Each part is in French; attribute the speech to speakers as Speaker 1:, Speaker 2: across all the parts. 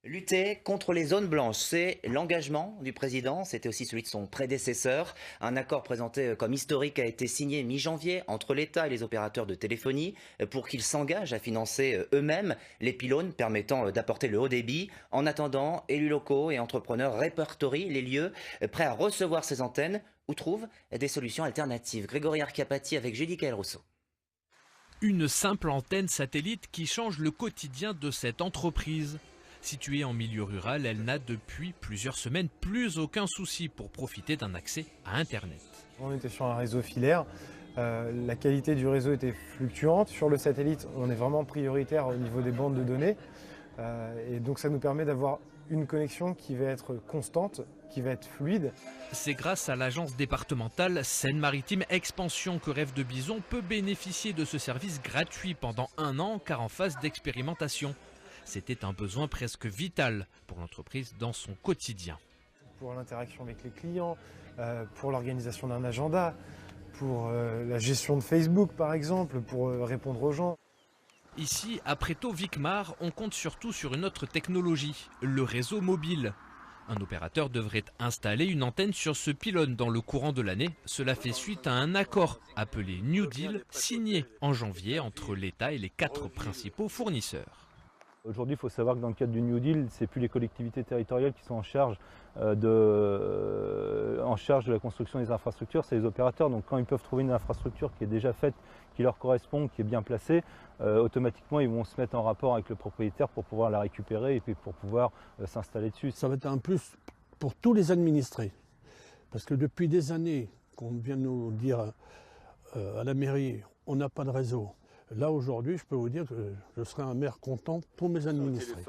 Speaker 1: Lutter contre les zones blanches, c'est l'engagement du président, c'était aussi celui de son prédécesseur. Un accord présenté comme historique a été signé mi-janvier entre l'État et les opérateurs de téléphonie pour qu'ils s'engagent à financer eux-mêmes les pylônes permettant d'apporter le haut débit. En attendant, élus locaux et entrepreneurs répertorient les lieux prêts à recevoir ces antennes ou trouvent des solutions alternatives. Grégory Archiapati avec Julie Rousseau.
Speaker 2: Une simple antenne satellite qui change le quotidien de cette entreprise. Située en milieu rural, elle n'a depuis plusieurs semaines plus aucun souci pour profiter d'un accès à Internet.
Speaker 3: On était sur un réseau filaire, la qualité du réseau était fluctuante. Sur le satellite, on est vraiment prioritaire au niveau des bandes de données. Et donc ça nous permet d'avoir une connexion qui va être constante, qui va être fluide.
Speaker 2: C'est grâce à l'agence départementale Seine-Maritime Expansion que Rêve de Bison peut bénéficier de ce service gratuit pendant 1 an car en phase d'expérimentation. C'était un besoin presque vital pour l'entreprise dans son quotidien.
Speaker 3: Pour l'interaction avec les clients, pour l'organisation d'un agenda, pour la gestion de Facebook par exemple, pour répondre aux gens.
Speaker 2: Ici, à Prétot-Vicmar, on compte surtout sur une autre technologie, le réseau mobile. Un opérateur devrait installer une antenne sur ce pylône dans le courant de l'année. Cela fait suite à un accord appelé New Deal, signé en janvier entre l'État et les 4 principaux fournisseurs.
Speaker 4: Aujourd'hui, il faut savoir que dans le cadre du New Deal, ce n'est plus les collectivités territoriales qui sont en charge de la construction des infrastructures, c'est les opérateurs. Donc quand ils peuvent trouver une infrastructure qui est déjà faite, qui leur correspond, qui est bien placée, automatiquement ils vont se mettre en rapport avec le propriétaire pour pouvoir la récupérer et puis pour pouvoir s'installer dessus.
Speaker 5: Ça va être un plus pour tous les administrés. Parce que depuis des années qu'on vient de nous dire à la mairie, on n'a pas de réseau. Là, aujourd'hui, je peux vous dire que je serai un maire content pour mes administrés.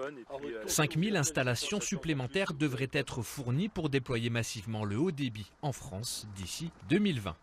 Speaker 2: 5000 installations supplémentaires devraient être fournies pour déployer massivement le haut débit en France d'ici 2020.